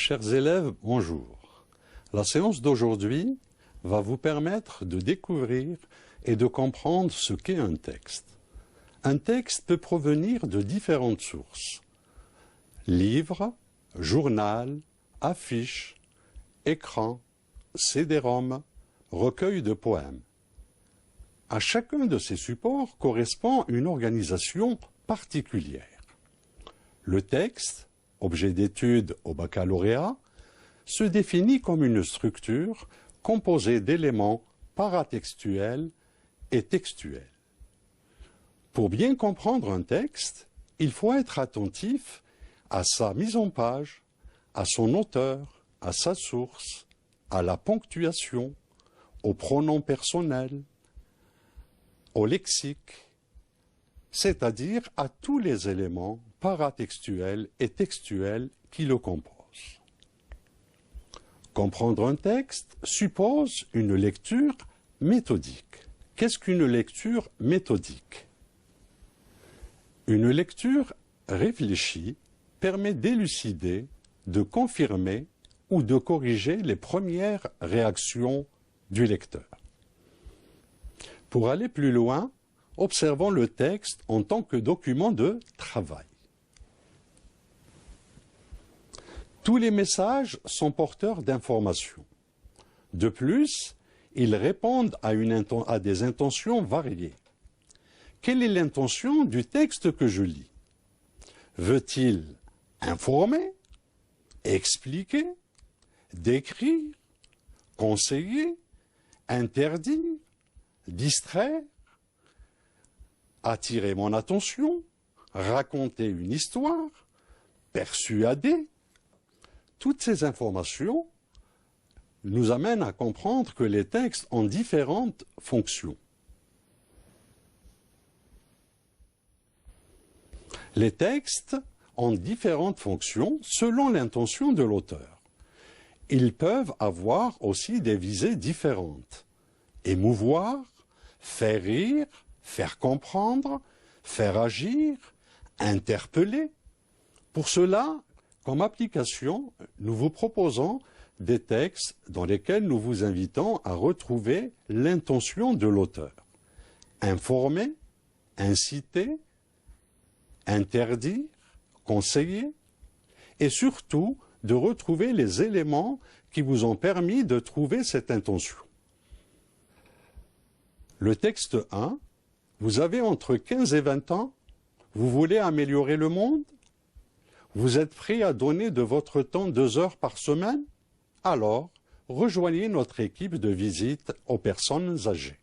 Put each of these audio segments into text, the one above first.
Chers élèves, bonjour. La séance d'aujourd'hui va vous permettre de découvrir et de comprendre ce qu'est un texte. Un texte peut provenir de différentes sources. Livre, journal, affiche, écran, CD-ROM, recueil de poèmes. À chacun de ces supports correspond une organisation particulière. Le texte, objet d'étude au baccalauréat, se définit comme une structure composée d'éléments paratextuels et textuels. Pour bien comprendre un texte, il faut être attentif à sa mise en page, à son auteur, à sa source, à la ponctuation, aux pronoms personnels, au lexique, c'est-à-dire à tous les éléments paratextuels et textuels qui le composent. Comprendre un texte suppose une lecture méthodique. Qu'est-ce qu'une lecture méthodique? Une lecture réfléchie permet d'élucider, de confirmer ou de corriger les premières réactions du lecteur. Pour aller plus loin, observons le texte en tant que document de travail. Tous les messages sont porteurs d'informations. De plus, ils répondent à des intentions variées. Quelle est l'intention du texte que je lis? Veut-il informer, expliquer, décrire, conseiller, interdire, distraire, attirer mon attention, raconter une histoire, persuader? Toutes ces informations nous amènent à comprendre que les textes ont différentes fonctions. Les textes ont différentes fonctions selon l'intention de l'auteur. Ils peuvent avoir aussi des visées différentes. Émouvoir, faire rire, faire comprendre, faire agir, interpeller. Pour cela, comme application, nous vous proposons des textes dans lesquels nous vous invitons à retrouver l'intention de l'auteur. Informer, inciter, interdire, conseiller, et surtout de retrouver les éléments qui vous ont permis de trouver cette intention. Le texte 1, vous avez entre 15 et 20 ans, vous voulez améliorer le monde? Vous êtes prêt à donner de votre temps 2 heures par semaine? Alors, rejoignez notre équipe de visite aux personnes âgées.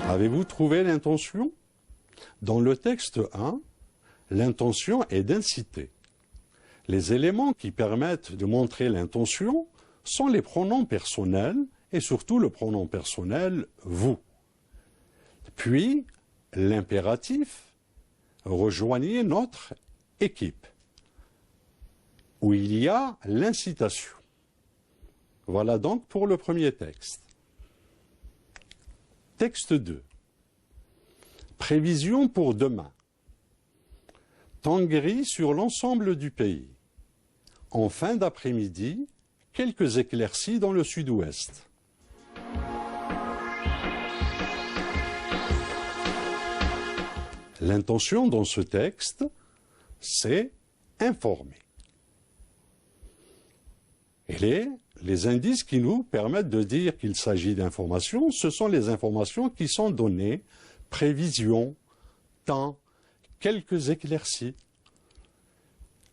Avez-vous trouvé l'intention? Dans le texte 1, l'intention est d'inciter. Les éléments qui permettent de montrer l'intention sont les pronoms personnels et surtout le pronom personnel « vous ». Puis, l'impératif, rejoignez notre équipe, où il y a l'incitation. Voilà donc pour le premier texte. Texte 2. Prévision pour demain. Temps gris sur l'ensemble du pays. En fin d'après-midi, quelques éclaircies dans le sud-ouest. L'intention dans ce texte, c'est informer. Et les indices qui nous permettent de dire qu'il s'agit d'informations, ce sont les informations qui sont données, prévision, temps, quelques éclaircies.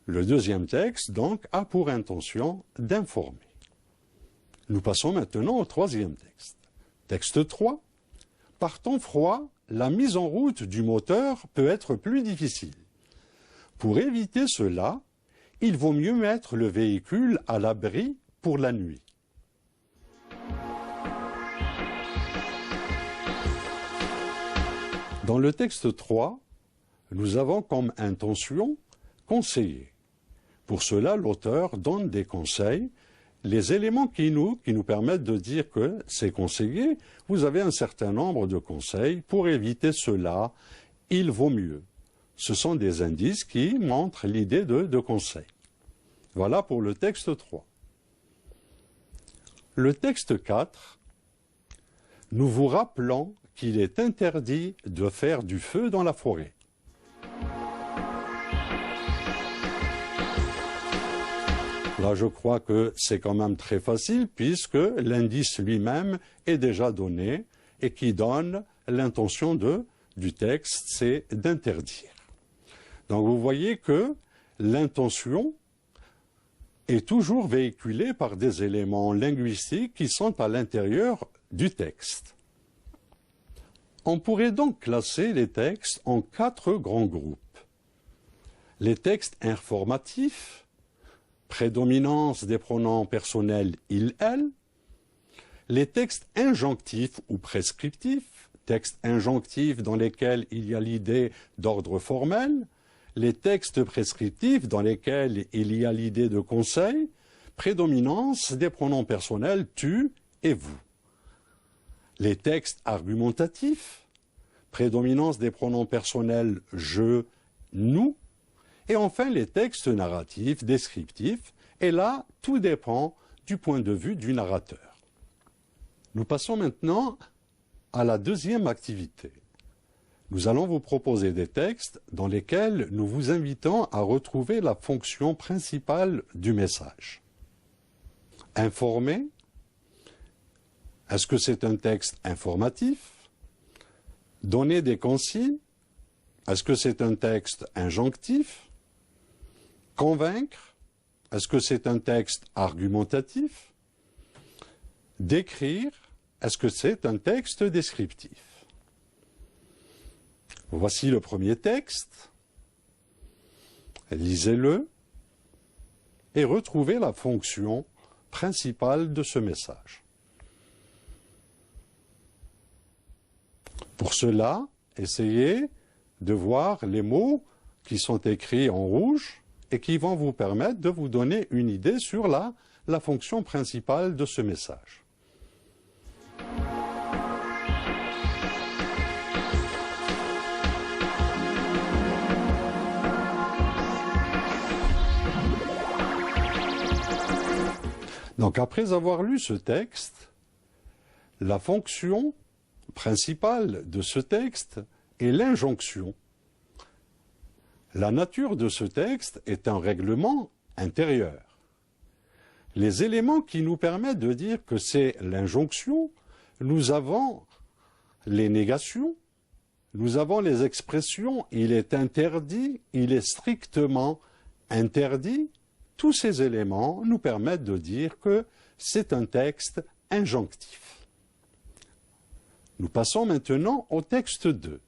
Le deuxième texte, donc, a pour intention d'informer. Nous passons maintenant au troisième texte. Texte 3. Par temps froid, la mise en route du moteur peut être plus difficile. Pour éviter cela, il vaut mieux mettre le véhicule à l'abri pour la nuit. Dans le texte 3, nous avons comme intention conseiller. Pour cela, l'auteur donne des conseils, les éléments qui nous permettent de dire que c'est conseillé. Vous avez un certain nombre de conseils pour éviter cela il vaut mieux. Ce sont des indices qui montrent l'idée de conseil. Voilà pour le texte 3. Le texte 4, nous vous rappelons qu'il est interdit de faire du feu dans la forêt. Là, je crois que c'est quand même très facile puisque l'indice lui-même est déjà donné et qui donne l'intention du texte, c'est d'interdire. Donc vous voyez que l'intention est toujours véhiculée par des éléments linguistiques qui sont à l'intérieur du texte. On pourrait donc classer les textes en 4 grands groupes. Les textes informatifs, prédominance des pronoms personnels il, elle, les textes injonctifs ou prescriptifs, textes injonctifs dans lesquels il y a l'idée d'ordre formel, les textes prescriptifs dans lesquels il y a l'idée de conseil, prédominance des pronoms personnels tu et vous. Les textes argumentatifs, prédominance des pronoms personnels je, nous, et enfin les textes narratifs, descriptifs, et là, tout dépend du point de vue du narrateur. Nous passons maintenant à la deuxième activité. Nous allons vous proposer des textes dans lesquels nous vous invitons à retrouver la fonction principale du message. Informer. Est-ce que c'est un texte informatif? Donner des consignes. Est-ce que c'est un texte injonctif? Convaincre. Est-ce que c'est un texte argumentatif? Décrire. Est-ce que c'est un texte descriptif? Voici le premier texte. Lisez-le et retrouvez la fonction principale de ce message. Pour cela, essayez de voir les mots qui sont écrits en rouge et qui vont vous permettre de vous donner une idée sur la fonction principale de ce message. Donc après avoir lu ce texte, la fonction principale de ce texte est l'injonction. La nature de ce texte est un règlement intérieur. Les éléments qui nous permettent de dire que c'est l'injonction, nous avons les négations, nous avons les expressions « il est interdit »,« il est strictement interdit ». Tous ces éléments nous permettent de dire que c'est un texte injonctif. Nous passons maintenant au texte 2.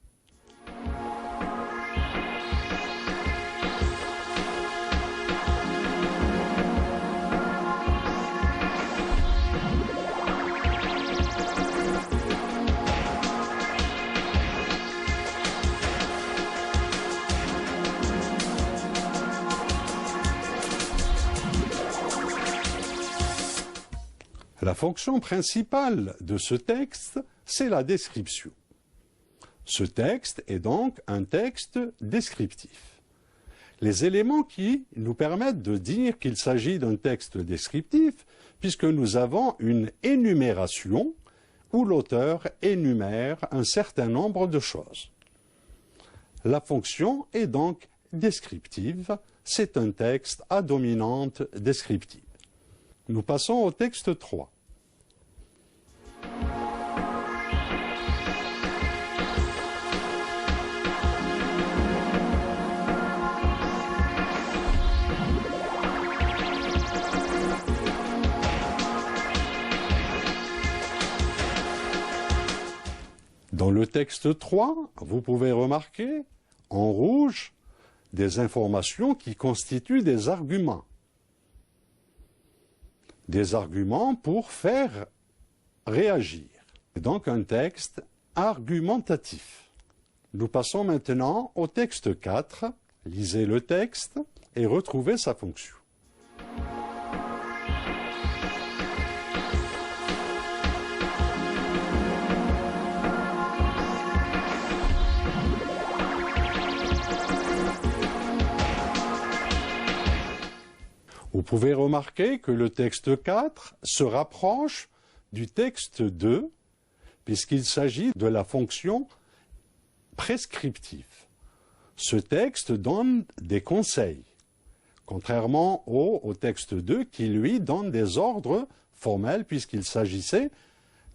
La fonction principale de ce texte, c'est la description. Ce texte est donc un texte descriptif. Les éléments qui nous permettent de dire qu'il s'agit d'un texte descriptif, puisque nous avons une énumération où l'auteur énumère un certain nombre de choses. La fonction est donc descriptive, c'est un texte à dominante descriptive. Nous passons au texte 3. Dans le texte 3, vous pouvez remarquer en rouge des informations qui constituent des arguments. Des arguments pour faire réagir. C'est donc un texte argumentatif. Nous passons maintenant au texte 4. Lisez le texte et retrouvez sa fonction. pouvez remarquer que le texte 4 se rapproche du texte 2, puisqu'il s'agit de la fonction prescriptive. Ce texte donne des conseils, contrairement au texte 2 qui, lui, donne des ordres formels, puisqu'il s'agissait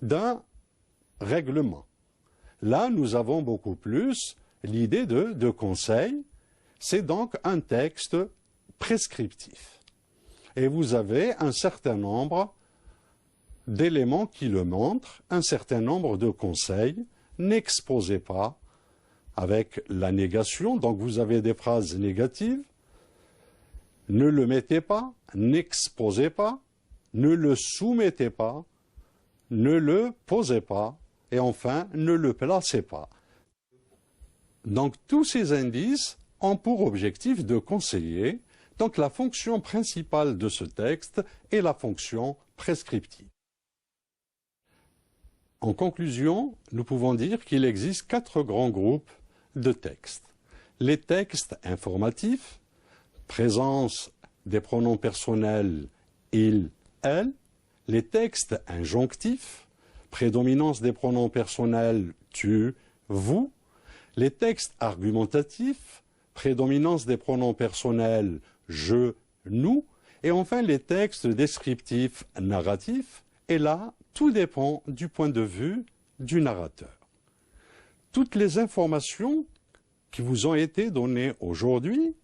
d'un règlement. Là, nous avons beaucoup plus l'idée de conseil. C'est donc un texte prescriptif. Et vous avez un certain nombre d'éléments qui le montrent, un certain nombre de conseils. N'exposez pas avec la négation, donc vous avez des phrases négatives. Ne le mettez pas, n'exposez pas, ne le soumettez pas, ne le posez pas, et enfin, ne le placez pas. Donc tous ces indices ont pour objectif de conseiller. Donc la fonction principale de ce texte est la fonction prescriptive. En conclusion, nous pouvons dire qu'il existe 4 grands groupes de textes. Les textes informatifs, présence des pronoms personnels il, elle. Les textes injonctifs, prédominance des pronoms personnels tu, vous. Les textes argumentatifs, prédominance des pronoms personnels je, nous. Et enfin les textes descriptifs narratifs. Et là, tout dépend du point de vue du narrateur. Toutes les informations qui vous ont été données aujourd'hui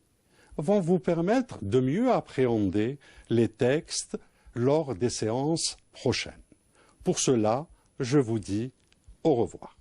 vont vous permettre de mieux appréhender les textes lors des séances prochaines. Pour cela, je vous dis au revoir.